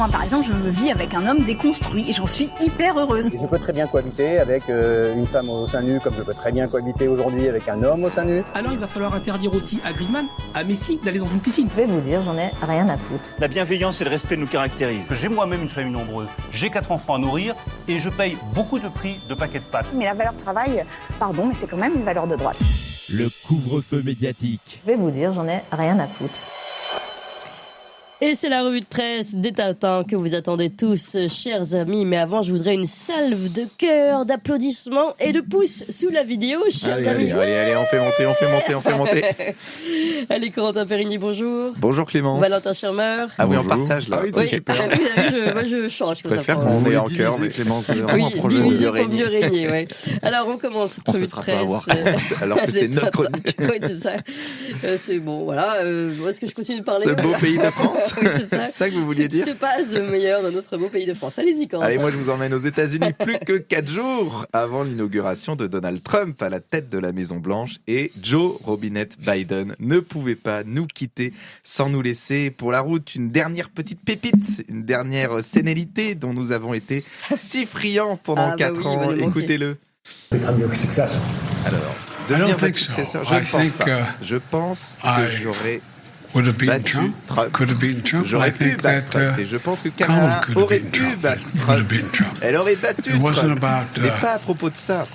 Moi, par exemple, je vis avec un homme déconstruit et j'en suis hyper heureuse. Je peux très bien cohabiter avec une femme au sein nu, comme je peux très bien cohabiter aujourd'hui avec un homme au sein nu. Alors il va falloir interdire aussi à Griezmann, à Messi, d'aller dans une piscine. Je vais vous dire, j'en ai rien à foutre. La bienveillance et le respect nous caractérisent. J'ai moi-même une famille nombreuse, j'ai 4 enfants à nourrir et je paye beaucoup de prix de paquets de pâtes. Mais la valeur travail, pardon, mais c'est quand même une valeur de droite. Le couvre-feu médiatique. Je vais vous dire, j'en ai rien à foutre. Et c'est la revue de presse des Tintins que vous attendez tous, chers amis. Mais avant, je voudrais une salve de cœur, d'applaudissements et de pouces sous la vidéo, chers amis. Allez, on fait monter. Allez, Corentin Périgny, bonjour. Bonjour Clémence. Valentin Schirmer. Ah oui, on partage là. Ah oui, Oui, super. moi je change comme ça. Je préfère pour qu'on vous. ait en cœur, mais Clémence, Oui, vraiment un projet diviser de pour mieux régner, ouais. Alors, on commence cette On revue se de sera presse. pas avoir. Alors que c'est notre chronique. Oui, c'est ça. C'est bon, voilà. Est-ce que je continue de parler? Ce beau pays de France. Oui, c'est ça. C'est ça que vous vouliez dire? Ce qui se passe de meilleur dans notre beau pays de France. Allez-y, Corentin. Allez, moi je vous emmène aux États-Unis plus que 4 jours avant l'inauguration de Donald Trump à la tête de la Maison Blanche, et Joe Robinette Biden ne pouvait pas nous quitter sans nous laisser pour la route une dernière petite pépite, une dernière sénérité dont nous avons été si friands pendant 4 ans. Écoutez-le. Alors, devenir votre successeur, je ne pense pas. Je pense que j'aurais battu Trump. J'aurais pu battre Trump. Et je pense que Kamala aurait pu battre Trump. Elle aurait battu Trump. Ce n'est pas à propos de ça.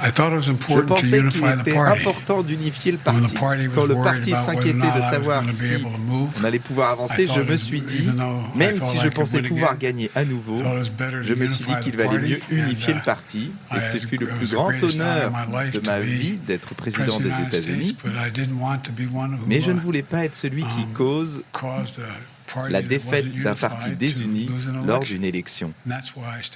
Je pensais qu'il était important d'unifier le parti. Quand le parti s'inquiétait de savoir si on allait pouvoir avancer, je me suis dit, même si je pensais pouvoir gagner à nouveau, je me suis dit qu'il valait mieux unifier le parti. Et ce fut le plus grand honneur de ma vie d'être président des États-Unis. Mais je ne voulais pas être celui qui cause la défaite d'un parti désuni lors d'une élection.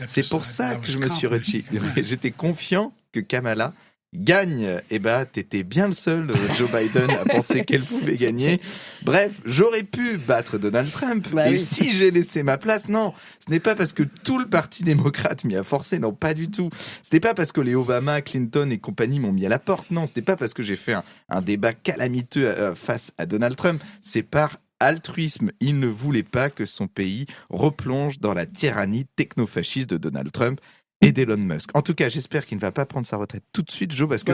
C'est pour ça que je me suis retiré. J'étais confiant que Kamala gagne. Eh ben, t'étais bien le seul, Joe Biden, à penser qu'elle pouvait gagner. Bref, j'aurais pu battre Donald Trump. Si j'ai laissé ma place, non. Ce n'est pas parce que tout le parti démocrate m'y a forcé, non, pas du tout. Ce n'est pas parce que les Obama, Clinton et compagnie m'ont mis à la porte, non. Ce n'est pas parce que j'ai fait un débat calamiteux face à Donald Trump. C'est par altruisme. Il ne voulait pas que son pays replonge dans la tyrannie technofasciste de Donald Trump et d'Elon Musk. En tout cas, j'espère qu'il ne va pas prendre sa retraite tout de suite, Joe, parce que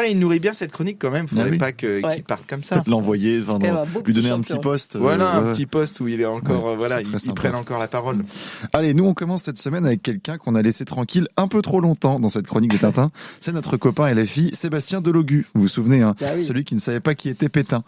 il nourrit bien cette chronique quand même. Il ne faudrait pas qu'il parte comme ça. Peut-être l'envoyer, lui donner un petit poste. Un petit poste où il est encore, ils prennent encore la parole. Allez, nous on commence cette semaine avec quelqu'un qu'on a laissé tranquille un peu trop longtemps dans cette chronique des Tintins. C'est notre copain LFI, Sébastien Delogu. Vous vous souvenez, celui qui ne savait pas qui était Pétain.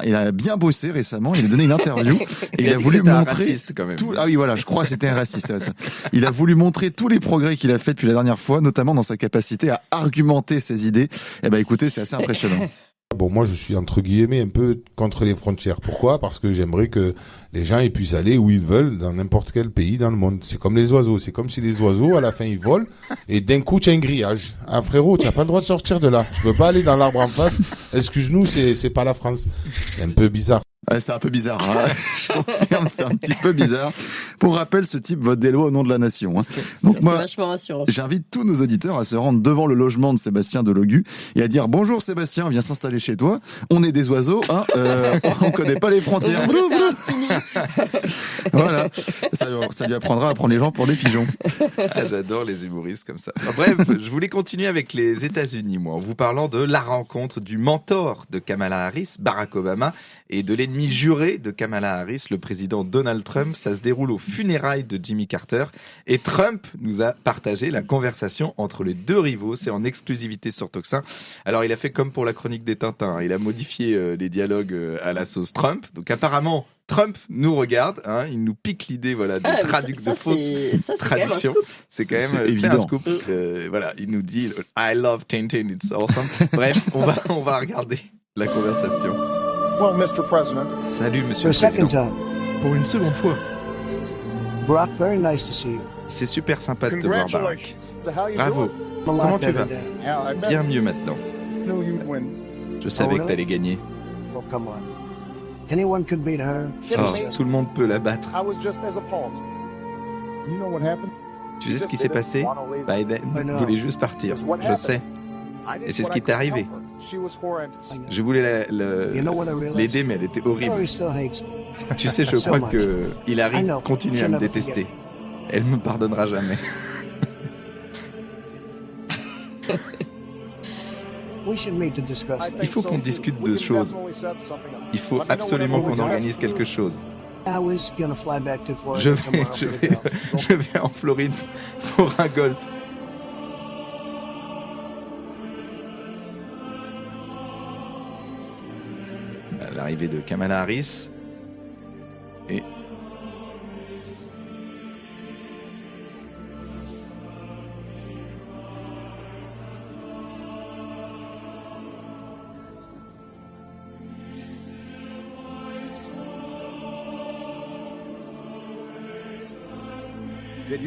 Il a bien bossé récemment. Il a donné une interview et il a voulu montrer tout. Ah oui, voilà, je crois que c'était un raciste. Ça. Il a voulu montrer tous les progrès qu'il a fait depuis la dernière fois, notamment dans sa capacité à argumenter ses idées. Eh ben, écoutez, c'est assez impressionnant. Bon, moi, je suis entre guillemets un peu contre les frontières. Pourquoi ? Parce que j'aimerais que les gens ils puissent aller où ils veulent dans n'importe quel pays dans le monde. C'est comme les oiseaux. C'est comme si les oiseaux, à la fin, ils volent et d'un coup, tu as un grillage. Ah, frérot, tu n'as pas le droit de sortir de là. Tu peux pas aller dans l'arbre en face. Excuse-nous, c'est pas la France. C'est un peu bizarre. C'est un peu bizarre. Je confirme, c'est un petit peu bizarre. Pour rappel, ce type vote des lois au nom de la nation. Donc moi, j'invite tous nos auditeurs à se rendre devant le logement de Sébastien Delogu et à dire bonjour Sébastien, viens s'installer chez toi. On est des oiseaux, on connaît pas les frontières. Voilà, ça lui apprendra à prendre les gens pour des pigeons. J'adore les humoristes comme ça. Bref, je voulais continuer avec les États-Unis, moi, en vous parlant de la rencontre du mentor de Kamala Harris, Barack Obama, et de l'ennemi juré de Kamala Harris, le président Donald Trump. Ça se déroule aux funérailles de Jimmy Carter. Et Trump nous a partagé la conversation entre les deux rivaux. C'est en exclusivité sur Toxin. Alors, il a fait comme pour la chronique des Tintins. Il a modifié les dialogues à la sauce Trump. Donc, apparemment, Trump nous regarde, il nous pique l'idée, de fausses traductions. C'est quand même un scoop. Il nous dit I love Tintin, it's awesome. Bref, on va regarder la conversation. Well, Mr. President. Salut, Monsieur le Président. Pour une seconde fois. Barack, very nice to see you. C'est super sympa de te voir, Barack. Bravo. Comment tu vas? Bien mieux maintenant. Je savais que t'allais gagner. Oh, come on. Anyone could beat her. Tout le monde peut la battre. Tu sais ce qui s'est passé? Biden voulait juste partir. Je sais. Et c'est ce qui t'est arrivé. Je voulais l'aider, mais elle était horrible. Tu sais, je crois que Hillary continue à me détester. Elle me pardonnera jamais. Il faut qu'on discute de choses. Il faut absolument qu'on organise quelque chose. Je vais en Floride pour un golf. L'arrivée de Kamala Harris et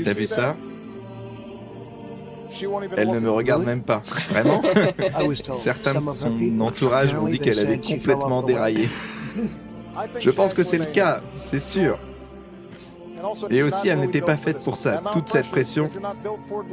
t'as vu ça? Elle ne me regarde même pas. Vraiment? Certains de son entourage m'ont dit qu'elle avait complètement déraillé. Je pense que c'est le cas, c'est sûr. Et aussi, elle n'était pas faite pour ça. Toute cette pression.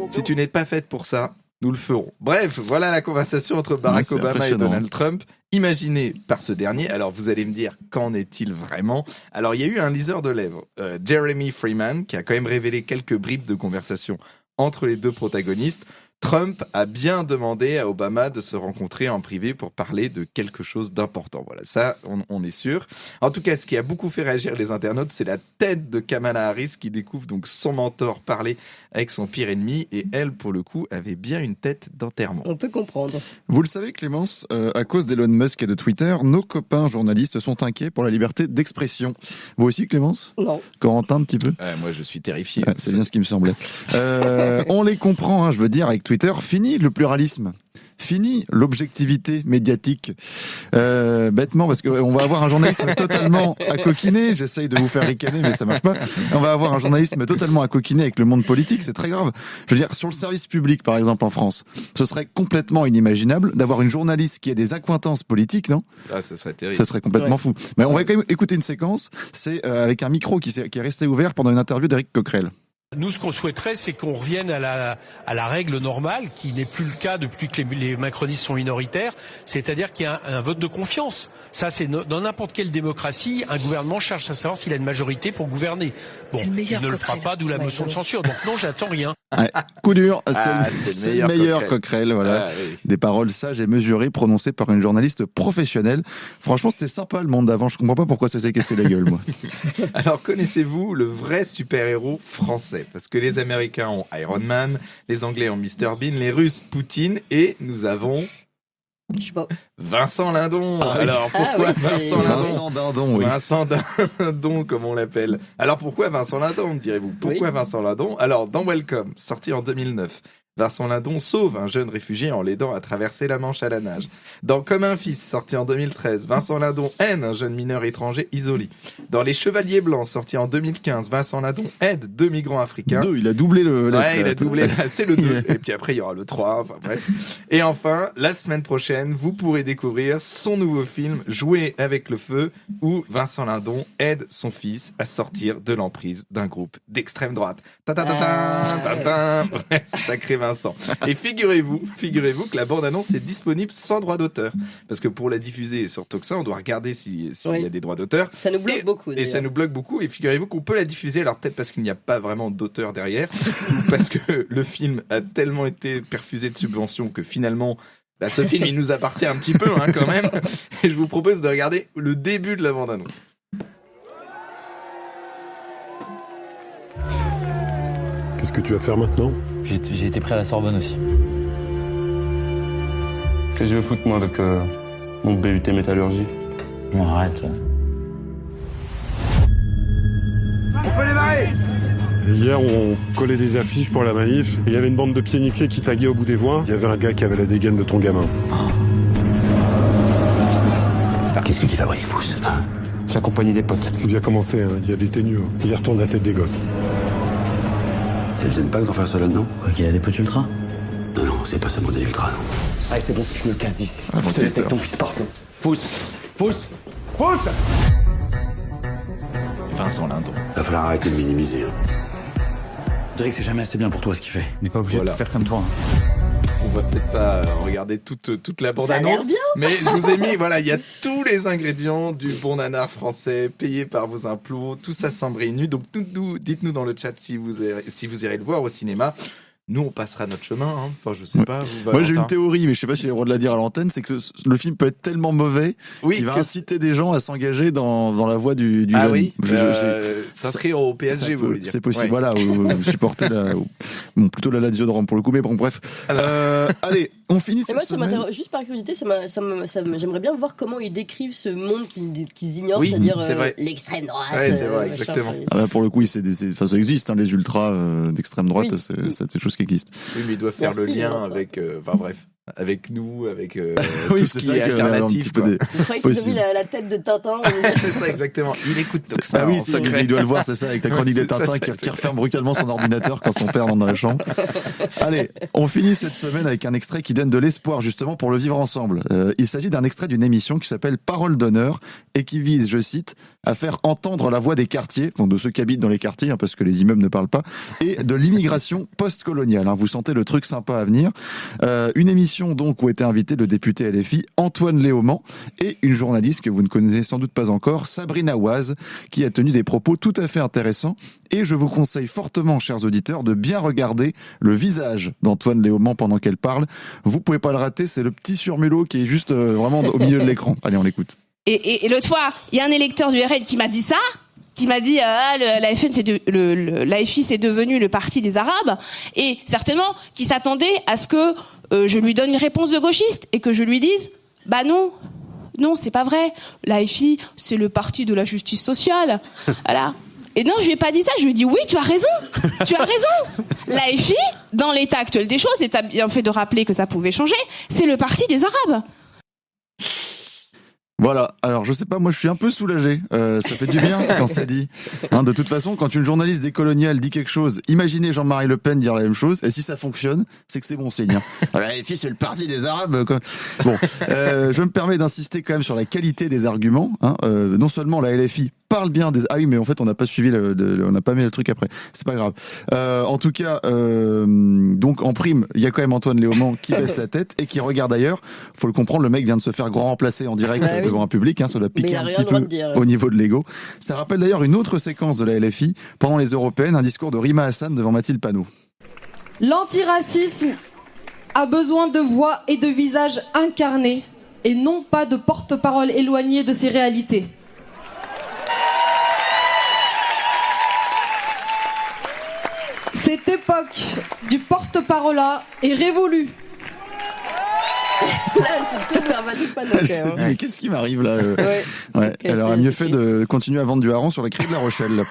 Si tu n'es pas faite pour ça, nous le ferons. Bref, voilà la conversation entre Barack Obama et Donald Trump, imaginée par ce dernier. Alors, vous allez me dire, qu'en est-il vraiment? Alors, il y a eu un liseur de lèvres, Jeremy Freeman, qui a quand même révélé quelques bribes de conversation entre les deux protagonistes. Trump a bien demandé à Obama de se rencontrer en privé pour parler de quelque chose d'important. Voilà, ça, on est sûr. En tout cas, ce qui a beaucoup fait réagir les internautes, c'est la tête de Kamala Harris qui découvre donc son mentor parler avec son pire ennemi. Et elle, pour le coup, avait bien une tête d'enterrement. On peut comprendre. Vous le savez, Clémence, à cause d'Elon Musk et de Twitter, nos copains journalistes sont inquiets pour la liberté d'expression. Vous aussi, Clémence? Non. Corentin, un petit peu? Moi, je suis terrifié. C'est bien ce qui me semblait. On les comprend, je veux dire, avec Twitter, fini le pluralisme. Fini l'objectivité médiatique. Bêtement, parce qu'on va avoir un journalisme totalement accoquiné. J'essaye de vous faire ricaner, mais ça marche pas. On va avoir un journalisme totalement accoquiné avec le monde politique. C'est très grave. Je veux dire, sur le service public, par exemple, en France, ce serait complètement inimaginable d'avoir une journaliste qui a des accointances politiques, non? Ah, ce serait terrible. Ça serait complètement fou. Mais on va quand même écouter une séquence. C'est avec un micro qui est resté ouvert pendant une interview d'Éric Coquerel. Nous, ce qu'on souhaiterait, c'est qu'on revienne à la règle normale, qui n'est plus le cas depuis que les macronistes sont minoritaires, c'est-à-dire qu'il y a un vote de confiance. Ça, c'est dans n'importe quelle démocratie, un gouvernement cherche à savoir s'il a une majorité pour gouverner. Bon, il ne le fera pas, d'où la motion de censure. Donc non, j'attends rien. Ouais, coup dur, c'est le meilleur Coquerel, voilà. Oui. Des paroles sages et mesurées prononcées par une journaliste professionnelle. Franchement, c'était sympa le monde d'avant. Je comprends pas pourquoi ça s'est cassé la gueule, moi. Alors, connaissez-vous le vrai super-héros français? Parce que les Américains ont Iron Man, les Anglais ont Mr Bean, les Russes Poutine, et nous avons... Je sais pas. Vincent Lindon. Alors pourquoi Vincent Lindon? Vincent Dindon, oui. Vincent Dindon, comme on l'appelle. Alors pourquoi Vincent Lindon, direz-vous? Pourquoi Vincent Lindon? Alors dans Welcome, sorti en 2009, Vincent Lindon sauve un jeune réfugié en l'aidant à traverser la Manche à la nage. Dans Comme un fils, sorti en 2013, Vincent Lindon aide un jeune mineur étranger isolé. Dans Les Chevaliers Blancs, sorti en 2015, Vincent Lindon aide 2 migrants africains. Il a doublé le... Ouais, il a doublé, c'est le 2. Et puis après, il y aura le 3, enfin bref. Et enfin, la semaine prochaine, vous pourrez découvrir son nouveau film, Jouer avec le feu, où Vincent Lindon aide son fils à sortir de l'emprise d'un groupe d'extrême droite. Sacré Vincent. Et figurez-vous que la bande-annonce est disponible sans droit d'auteur. Parce que pour la diffuser sur Toxa, on doit regarder s'il y a des droits d'auteur. Ça nous bloque beaucoup. Et ça nous bloque beaucoup. Et figurez-vous qu'on peut la diffuser, alors peut-être parce qu'il n'y a pas vraiment d'auteur derrière, ou parce que le film a tellement été perfusé de subventions que finalement, ce film, il nous appartient un petit peu, quand même. Et je vous propose de regarder le début de la bande-annonce. Qu'est-ce que tu vas faire maintenant? J'ai été pris à la Sorbonne aussi. Qu'est-ce que je veux foutre, moi, avec mon BUT métallurgie? Non, arrête. On peut démarrer! Hier, on collait des affiches pour la manif, et il y avait une bande de pieds nickelés qui taguait au bout des voies. Il y avait un gars qui avait la dégaine de ton gamin. Qu'est-ce que tu fabriques, Pouce? J'ai accompagné des potes. C'est bien commencé, il y a des ténues. Hier, retourne la tête des gosses. Ça ne gêne pas que t'en fasses ça là-dedans? Il y a des potes ultra? Non, c'est pas seulement des ultras, non. Allez, c'est bon, je me casse d'ici. Je te laisse avec ton fils parfait. Pouce! Vincent Lindon. Va falloir arrêter de minimiser. Je dirais que c'est jamais assez bien pour toi ce qu'il fait. On n'est pas obligé de faire comme toi. va peut-être pas regarder toute la Ça a l'air bande-annonce. bien. Mais je vous ai mis, voilà, il y a tous les ingrédients du bon nanar français, payé par vos impôts. Tout ça semble nu. Donc, dites-nous dans le chat si vous irez le voir au cinéma. Nous, on passera notre chemin. Hein. Enfin, je sais pas. Vous, moi, j'ai une théorie, mais je sais pas si j'ai le droit de la dire à l'antenne, c'est que le film peut être tellement mauvais qu'il va inciter des gens à s'engager dans la voie du jeune. Oui, s'inscrire au PSG, vous voulez dire. C'est possible, voilà, ou supporter plutôt la Lazio de Rome pour le coup, mais bon, bref. Allez, on finit cette semaine. Juste par curiosité, j'aimerais bien voir comment ils décrivent ce monde qu'ils ignorent, Oui, c'est-à-dire c'est vrai. l'extrême droite. Ouais, c'est vrai, exactement. Pour le coup, ça existe, hein, les ultras d'extrême droite, c'est des choses qui existent. Oui, mais ils doivent faire le lien avec, avec nous, avec oui, tout ce qui est alternatif. Vous croyez qu'ils ont mis la tête de Tintin C'est ça, exactement. Il écoute Toxin. Ah oui, ça, il doit le voir, c'est ça, avec ta chronique des Tintins qui referme brutalement son ordinateur quand son père rentre dans la chambre. Allez, on finit cette semaine avec un extrait qui donne de l'espoir, justement, pour le vivre ensemble. Il s'agit d'un extrait d'une émission qui s'appelle Parole d'honneur et qui vise, je cite, à faire entendre la voix des quartiers, enfin, de ceux qui habitent dans les quartiers, hein, parce que les immeubles ne parlent pas, et de l'immigration post-coloniale. Hein. Vous sentez le truc sympa à venir. Une émission, donc, où était invité le député LFI Antoine Léaumont et une journaliste que vous ne connaissez sans doute pas encore, Sabrina Oise, qui a tenu des propos tout à fait intéressants. Et je vous conseille fortement, chers auditeurs, de bien regarder le visage d'Antoine Léaumont pendant qu'elle parle. Vous pouvez pas le rater, c'est le petit surmulot qui est juste vraiment au milieu de l'écran. Allez, on l'écoute. Et l'autre fois, il y a un électeur du RN qui m'a dit ça, qui m'a dit l'AFI c'est devenu le parti des Arabes, et certainement qui s'attendait à ce que je lui donne une réponse de gauchiste et que je lui dise bah non c'est pas vrai, l'AFI c'est le parti de la justice sociale. Voilà. Et non, je lui ai pas dit ça, je lui ai dit oui, tu as raison. L'AFI, dans l'état actuel des choses, et t'as bien fait de rappeler que ça pouvait changer, c'est le parti des Arabes. Voilà, alors je sais pas, moi je suis un peu soulagé, ça fait du bien quand c'est dit. Hein, de toute façon, quand une journaliste décoloniale dit quelque chose, imaginez Jean-Marie Le Pen dire la même chose, et si ça fonctionne, c'est que c'est bon signe. Hein. La LFI c'est le parti des Arabes. Quoi. Bon, je me permets d'insister quand même sur la qualité des arguments. Hein. Non seulement la LFI parle bien des... Ah oui, mais en fait on n'a pas suivi, on n'a pas mis le truc après, c'est pas grave. En tout cas, donc en prime, il y a quand même Antoine Léaumont qui baisse la tête et qui regarde ailleurs. Faut le comprendre, le mec vient de se faire grand remplacer en direct devant un public, hein, ça doit piquer un petit peu au niveau de l'ego. Ça rappelle d'ailleurs une autre séquence de la LFI pendant les Européennes, un discours de Rima Hassan devant Mathilde Panot. L'antiracisme a besoin de voix et de visages incarnés et non pas de porte-parole éloignés de ces réalités. Cette époque du porte-parole-là est révolue. Là, elle se tourne vers Mathilde Panot. Elle s'est dit, mais qu'est-ce qui m'arrive là elle aurait mieux fait de continuer à vendre du hareng sur la criée de La Rochelle.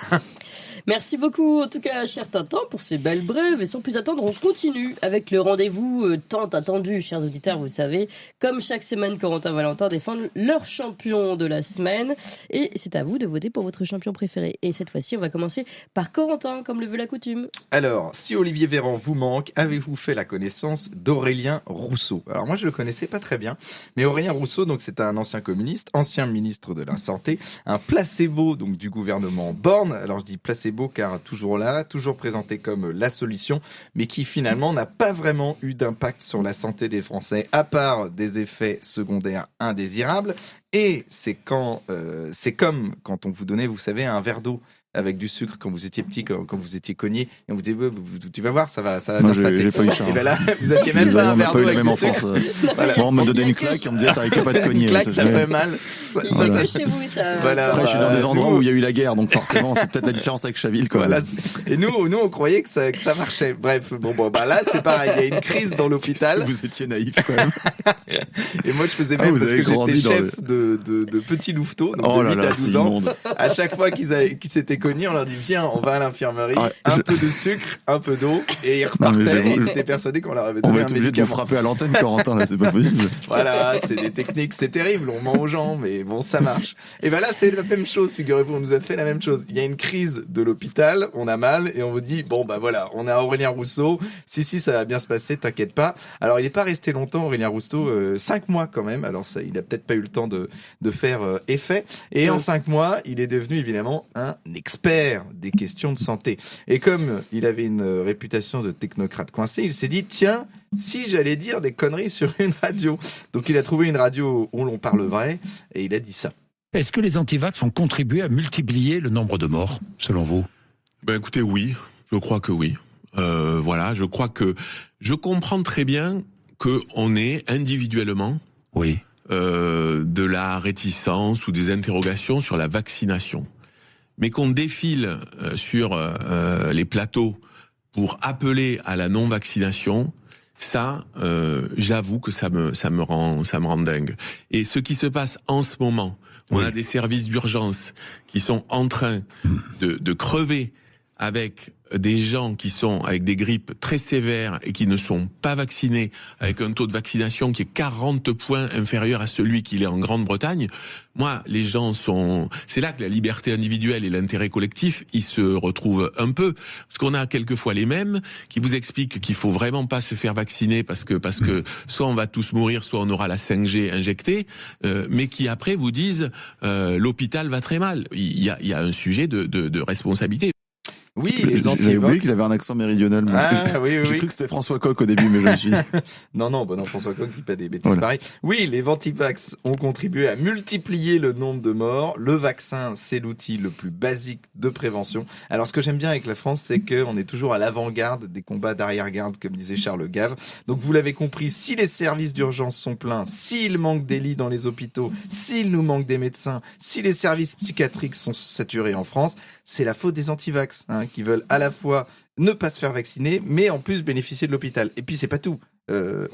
Merci beaucoup, en tout cas, cher Tintin, pour ces belles brèves. Et sans plus attendre, on continue avec le rendez-vous tant attendu, chers auditeurs, vous savez. Comme chaque semaine, Corentin Valentin défend leur champion de la semaine. Et c'est à vous de voter pour votre champion préféré. Et cette fois-ci, on va commencer par Corentin, comme le veut la coutume. Alors, si Olivier Véran vous manque, avez-vous fait la connaissance d'Aurélien Rousseau ? Alors moi, je le connaissais pas très bien. Mais Aurélien Rousseau, donc c'est un ancien communiste, ancien ministre de la Santé, un placebo donc du gouvernement Borne. Alors je dis placebo car toujours là, toujours présenté comme la solution, mais qui finalement n'a pas vraiment eu d'impact sur la santé des Français, à part des effets secondaires indésirables. Et c'est comme quand on vous donnait, vous savez, un verre d'eau avec du sucre quand vous étiez petit, quand vous étiez cogné, et on vous disait, tu vas voir, ça va bien se passer. J'ai pas eu ça. Et ben là, vous aviez même pas un verre d'eau avec du sucre. Voilà. Bon, on me donnait une claque, on me disait, t'arrêtais pas de cogner. Une claque, t'as pas mal. Ça, chez vous, ça. Voilà. Après, je suis dans des endroits où il y a eu la guerre, donc forcément, c'est peut-être la différence avec Chaville, quoi. Voilà. Et nous, on croyait que ça marchait. Bref, là, c'est pareil. Il y a une crise dans l'hôpital. Vous étiez naïf, quand même. Et moi, je faisais même parce que j'étais chef de petits louveteaux, donc de 8 à 12 ans. À chaque fois qu'ils s'étaient cognés, on leur dit, viens, on va à l'infirmerie, un peu de sucre, un peu d'eau, et ils repartaient, et ils étaient persuadés qu'on leur avait donné un médicament. On va être obligé de vous frapper à l'antenne, Corentin, là, c'est pas possible. Voilà, c'est des techniques, c'est terrible, on ment aux gens, mais bon, ça marche. Et ben là, c'est la même chose, figurez-vous, on nous a fait la même chose. Il y a une crise de l'hôpital, on a mal, et on vous dit, bon, bah voilà, on a Aurélien Rousseau, si, ça va bien se passer, t'inquiète pas. Alors, il n'est pas resté longtemps, Aurélien Rousseau, 5 mois quand même, alors ça, il a peut-être pas eu le temps de faire effet, et en 5 mois, il est devenu évidemment un expert des questions de santé. Et comme il avait une réputation de technocrate coincé, il s'est dit, tiens, si j'allais dire des conneries sur une radio. Donc il a trouvé une radio où l'on parle vrai, et il a dit ça. Est-ce que les antivax ont contribué à multiplier le nombre de morts, selon vous ? Ben écoutez, oui, je crois que oui. Voilà, je crois que je comprends très bien qu'on ait individuellement de la réticence ou des interrogations sur la vaccination. Mais qu'on défile sur les plateaux pour appeler à la non-vaccination, ça, j'avoue que ça me rend dingue. Et ce qui se passe en ce moment, on a des services d'urgence qui sont en train de crever avec des gens qui sont avec des grippes très sévères et qui ne sont pas vaccinés, avec un taux de vaccination qui est 40 points inférieur à celui qu'il est en Grande-Bretagne. Moi, les gens c'est là que la liberté individuelle et l'intérêt collectif, ils se retrouvent un peu. Parce qu'on a quelquefois les mêmes qui vous expliquent qu'il faut vraiment pas se faire vacciner parce que soit on va tous mourir, soit on aura la 5G injectée, mais qui après vous disent, l'hôpital va très mal. Il y a un sujet de responsabilité. Oui, les antivax. J'avais oublié qu'il avait un accent méridional. Oui. J'ai cru que c'était François Coq au début, mais je me suis... non, François Coq dit pas des bêtises pareilles. Oui, les antivax ont contribué à multiplier le nombre de morts. Le vaccin, c'est l'outil le plus basique de prévention. Alors, ce que j'aime bien avec la France, c'est qu'on est toujours à l'avant-garde des combats d'arrière-garde, comme disait Charles Gave. Donc, vous l'avez compris, si les services d'urgence sont pleins, s'il manque des lits dans les hôpitaux, s'il nous manque des médecins, si les services psychiatriques sont saturés en France, c'est la faute des antivax, qui veulent à la fois ne pas se faire vacciner, mais en plus bénéficier de l'hôpital. Et puis, c'est pas tout.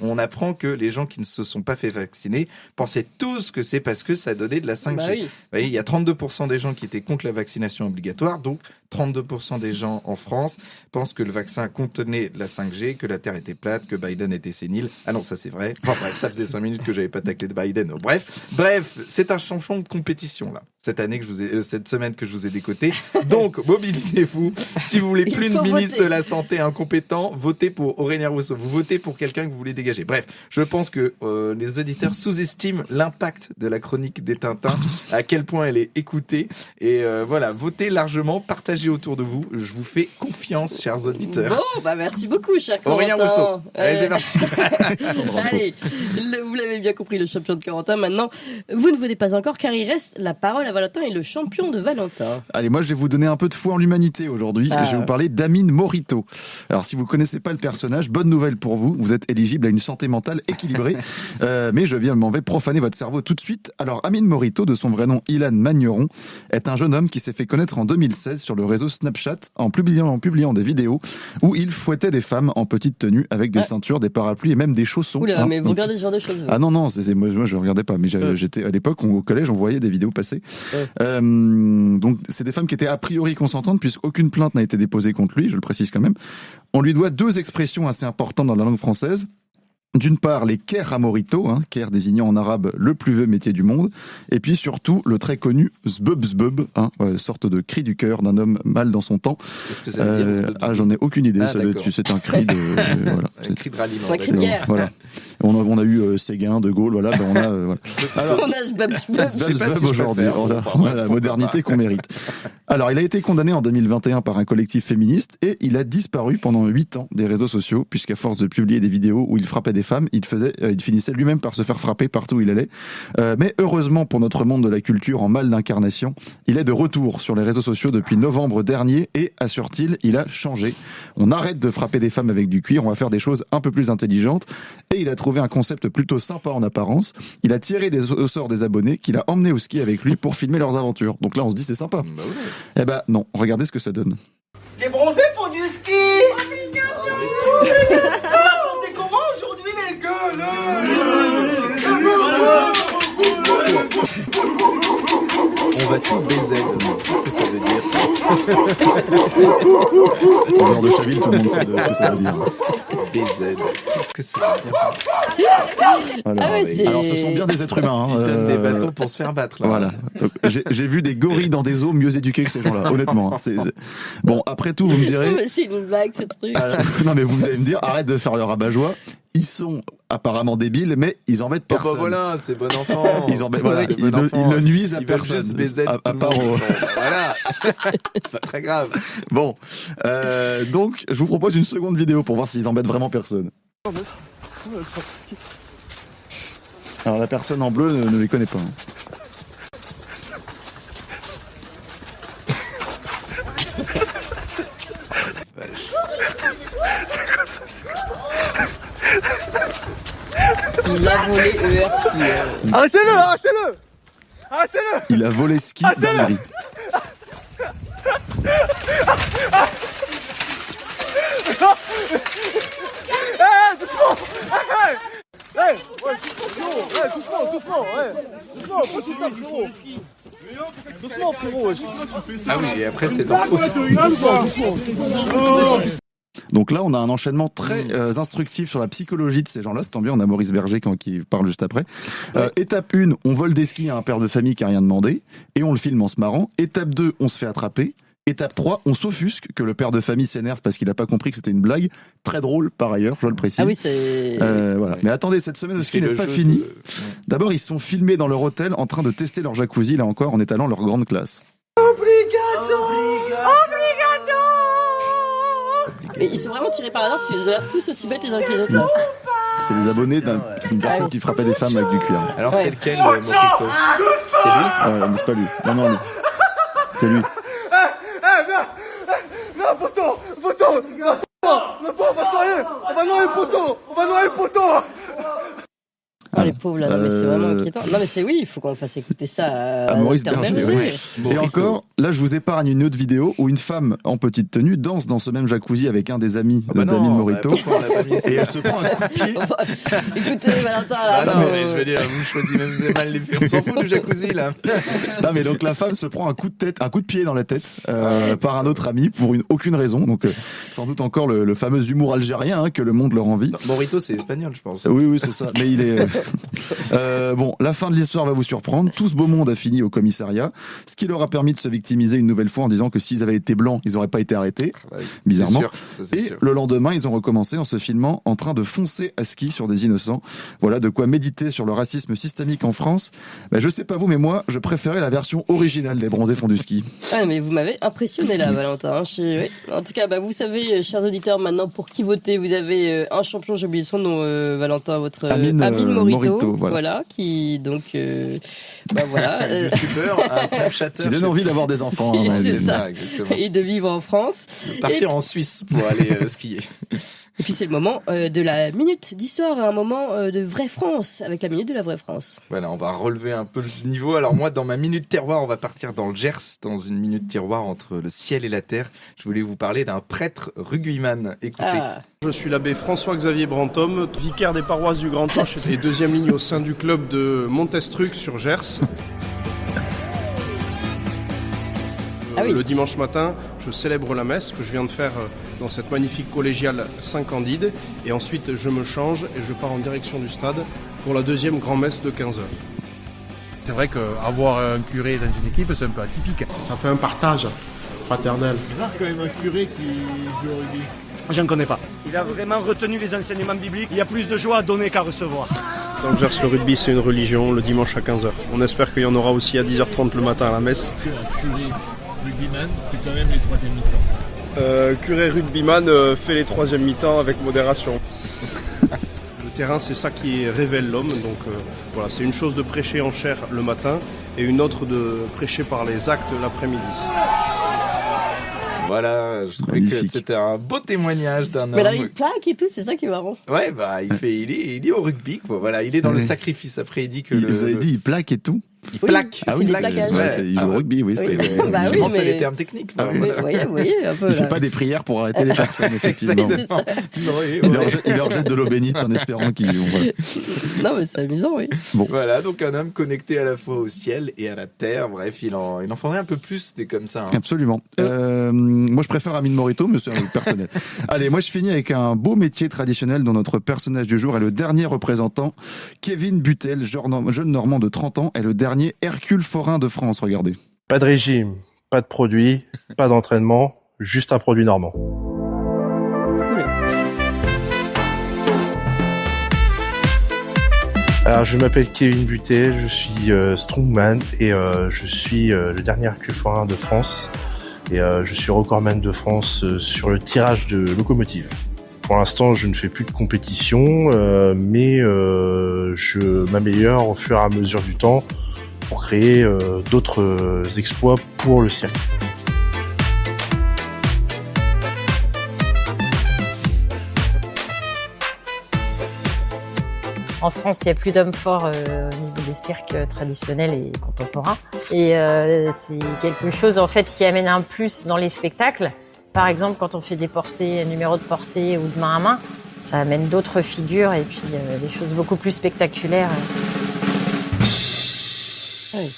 On apprend que les gens qui ne se sont pas fait vacciner pensaient tous que c'est parce que ça donnait de la 5G. Vous voyez, il y a 32% des gens qui étaient contre la vaccination obligatoire, donc 32% des gens en France pensent que le vaccin contenait de la 5G, que la Terre était plate, que Biden était sénile. Ah non, ça c'est vrai. Enfin bref, ça faisait 5 minutes que j'avais pas taclé de Biden. Bref, c'est un champion de compétition là. Cette semaine que je vous ai décoté. Donc, mobilisez-vous. Si vous voulez plus de ministre de la Santé incompétent, votez pour Aurélien Rousseau. Vous votez pour quelqu'un que vous voulez dégager. Bref, je pense que les auditeurs sous-estiment l'impact de la chronique des Tintins, à quel point elle est écoutée. Et voilà, votez largement, partagez autour de vous. Je vous fais confiance, chers auditeurs. Bon, merci beaucoup, cher Aurélien Corentin. Rousseau. Allez, c'est parti. Allez, vous l'avez bien compris, le champion de Corentin. Maintenant, vous ne votez pas encore, car il reste la parole à Valentin et le champion de Valentin. Allez, moi je vais vous donner un peu de foi en l'humanité aujourd'hui. Je vais vous parler d'Amine Morito. Alors si vous connaissez pas le personnage, bonne nouvelle pour vous, vous êtes éligible à une santé mentale équilibrée. Mais je m'en vais profaner votre cerveau tout de suite. Alors Amine Morito, de son vrai nom Ilan Magneron, est un jeune homme qui s'est fait connaître en 2016 sur le réseau Snapchat en publiant des vidéos où il fouettait des femmes en petite tenue avec des ceintures, des parapluies et même des chaussons. Oula, mais vous regardez ce genre de choses. Ah non, moi je regardais pas, mais j'étais à l'époque au collège, on voyait des vidéos passer. Donc c'est des femmes qui étaient a priori consentantes puisqu'aucune plainte n'a été déposée contre lui, je le précise quand même. On lui doit 2 expressions assez importantes dans la langue française. D'une part, les Ker Amorito, Ker désignant en arabe le plus vieux métier du monde, et puis surtout le très connu Zbub Zbub, sorte de cri du cœur d'un homme mal dans son temps. Qu'est-ce que ça veut dire Zbub Zbub ? J'en ai aucune idée, c'est un cri de... voilà, un cri de ralliement. Voilà. On a eu Séguin, De Gaulle, voilà. On a Zbub Zbub aujourd'hui, on a la modernité qu'on mérite. Alors, il a été condamné en 2021 par un collectif féministe et il a disparu pendant 8 ans des réseaux sociaux, puisqu'à force de publier des vidéos où il frappait des femmes, il finissait lui-même par se faire frapper partout où il allait. Mais heureusement pour notre monde de la culture en mal d'incarnation, il est de retour sur les réseaux sociaux depuis novembre dernier et, assure-t-il, il a changé. On arrête de frapper des femmes avec du cuir, on va faire des choses un peu plus intelligentes. Et il a trouvé un concept plutôt sympa en apparence. Il a tiré au sort des abonnés qu'il a emmenés au ski avec lui pour filmer leurs aventures. Donc là, on se dit c'est sympa. Bah ouais. Eh ben non, regardez ce que ça donne. Les bronzés font du ski. T'es comment aujourd'hui les gueules? On va tout baiser. Qu'est-ce que ça veut dire ça? En dehors de Chaville, tout le monde sait ce que ça veut dire. BZ. Qu'est-ce que ça veut dire? Voilà. Alors ce sont bien des êtres humains. Ils donnent des bâtons pour se faire battre. Là. Voilà. Donc, j'ai vu des gorilles dans des eaux mieux éduqués que ces gens-là, honnêtement. Bon, après tout, vous me direz... C'est une blague, ce truc. Non, mais vous allez me dire, arrête de faire le rabat-joie. ils sont apparemment débiles, mais ils embêtent personne. Voilà, c'est bon enfant. Ils ne nuisent à personne. Juste baiser à part au... Voilà. C'est pas très grave. Bon, donc je vous propose une seconde vidéo pour voir s'ils embêtent vraiment personne. Alors la personne en bleu ne les connaît pas. Il a volé ER Ski. Arrêtez-le. Il a volé ski dans la rue. Doucement. Doucement, pourquoi tu tapes, frérot? Doucement, frérot. Ah oui, et après c'est leur faute. Donc là, on a un enchaînement très instructif sur la psychologie de ces gens-là. C'est tant bien, on a Maurice Berger qui parle juste après. Étape 1, on vole des skis à un père de famille qui a rien demandé et on le filme en se marrant. Étape 2, on se fait attraper. Étape 3, on s'offusque que le père de famille s'énerve parce qu'il n'a pas compris que c'était une blague. Très drôle, par ailleurs, je le précise. Ah oui, c'est... Voilà. Mais attendez, cette semaine de ski n'est pas finie. D'abord, ils sont filmés dans leur hôtel en train de tester leur jacuzzi, là encore, en étalant leur grande classe. Mais ils sont vraiment tirés par hasard parce qu'ils ont l'air tous aussi bêtes les uns que les autres. Là. C'est les abonnés d'une personne qui frappait des femmes avec du cuir. Alors c'est lequel, Morito? C'est lui? Mais c'est pas lui. Non. C'est lui. Non, poteau, on va noyer le poteau. Ah, les pauvres là, non, mais c'est vraiment inquiétant. Non, mais c'est oui, il faut qu'on fasse écouter ça à Maurice Berger. Oui. Et encore, là, je vous épargne une autre vidéo où une femme en petite tenue danse dans ce même jacuzzi avec un des amis d'Amine Morito. Et elle se prend un coup de pied. Écoutez, Valentin, là. Non, mais je veux dire, vous choisissez même mal les films. On s'en fout du jacuzzi, là. Non, mais donc la femme se prend un coup de pied dans la tête par un autre ami pour aucune raison. Donc, sans doute encore le fameux humour algérien que le monde leur envie. Morito, c'est espagnol, je pense. Oui, c'est ça. Mais il est. Bon, la fin de l'histoire va vous surprendre. Tout ce beau monde a fini au commissariat, ce qui leur a permis de se victimiser une nouvelle fois en disant que s'ils avaient été blancs, ils n'auraient pas été arrêtés, bizarrement. C'est sûr. Le lendemain, ils ont recommencé en se filmant en train de foncer à ski sur des innocents. Voilà de quoi méditer sur le racisme systémique en France. Je sais pas vous, mais moi, je préférais la version originale des Bronzés font du ski. Ah, mais vous m'avez impressionné là, Valentin. Oui. En tout cas, vous savez, chers auditeurs, maintenant pour qui voter, vous avez un champion, j'ai oublié son nom, Valentin, votre Amine Morito, voilà, qui donc voilà, youtubeur, un Snapchatter qui donne envie d'avoir des enfants, c'est ça, et de vivre en France, partir en Suisse pour aller skier. Et puis c'est le moment de la minute d'histoire, un moment de vraie France, avec la minute de la vraie France. Voilà, on va relever un peu le niveau. Alors moi, dans ma minute terroir, on va partir dans le Gers, dans une minute tiroir entre le ciel et la terre. Je voulais vous parler d'un prêtre rugbyman. Écoutez. Je suis l'abbé François-Xavier Brantôme, vicaire des paroisses du Grand Toch et deuxième ligne au sein du club de Montestruc sur Gers. Le dimanche matin, je célèbre la messe que je viens de faire dans cette magnifique collégiale Saint-Candide. Et ensuite, je me change et je pars en direction du stade pour la deuxième grand-messe de 15h. C'est vrai qu'avoir un curé dans une équipe, c'est un peu atypique. Ça fait un partage fraternel. C'est bizarre quand même un curé qui joue au rugby. J'en connais pas. Il a vraiment retenu les enseignements bibliques. Il y a plus de joie à donner qu'à recevoir. Dans le Gers, le rugby, c'est une religion, le dimanche à 15h. On espère qu'il y en aura aussi à 10h30 le matin à la messe. Un curé rugbyman fait quand même les troisièmes mi-temps. Curé rugbyman fait les troisièmes mi-temps avec modération. Le terrain, c'est ça qui révèle l'homme. Donc voilà, c'est une chose de prêcher en chair le matin et une autre de prêcher par les actes l'après-midi. Voilà, je trouvais que c'était un beau témoignage d'un homme. Mais là, il plaque et tout, c'est ça qui est marrant. Ouais, il est au rugby, quoi. Voilà, il est dans le sacrifice. Après, il dit que vous avez dit, il plaque et tout. Il plaque. Ah oui, il joue au rugby, oui. Je pense à les termes techniques. Oui, un peu. Il fait pas des prières pour arrêter les personnes, effectivement. Il leur jette de l'eau bénite en espérant qu'ils vont. Non, mais c'est amusant, oui. Bon. Voilà, donc un homme connecté à la fois au ciel et à la terre. Bref, il en faudrait un peu plus des comme ça. Absolument. Moi, je préfère Amine Morito, mais c'est un personnel. Allez, moi, je finis avec un beau métier traditionnel dont notre personnage du jour est le dernier représentant. Kevin Butel, jeune Normand de 30 ans, est le dernier Hercule forain de France, regardez. Pas de régime, pas de produit, pas d'entraînement, juste un produit normand. Alors, je m'appelle Kevin Butet, je suis strongman et je suis le dernier Hercule forain de France. Et je suis recordman de France sur le tirage de locomotive. Pour l'instant, je ne fais plus de compétition, mais je m'améliore au fur et à mesure du temps pour créer d'autres exploits pour le cirque. En France, il n'y a plus d'hommes forts au niveau des cirques traditionnels et contemporains. Et c'est quelque chose en fait qui amène un plus dans les spectacles. Par exemple, quand on fait des portées, numéros de portée ou de main à main, ça amène d'autres figures et puis des choses beaucoup plus spectaculaires. Oui.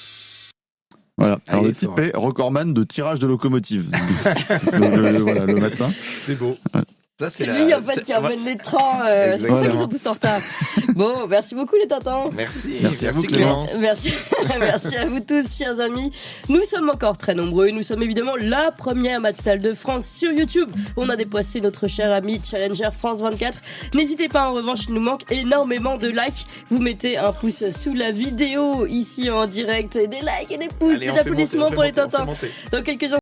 Voilà. Alors le type est recordman de tirage de locomotive. Voilà, le matin. C'est beau. Ouais. Ça, c'est lui en fait qui emmène les trains. C'est pour ça qu'ils sont tous en retard. Bon, merci beaucoup les tintins. Merci à vous Clémence. Merci à vous tous, chers amis. Nous sommes encore très nombreux. Nous sommes évidemment la première matinale de France sur YouTube. On a déplacé notre cher ami Challenger France 24. N'hésitez pas, en revanche, il nous manque énormément de likes. Vous mettez un pouce sous la vidéo ici en direct, des likes et des pouces, des applaudissements pour les tintins. Dans quelques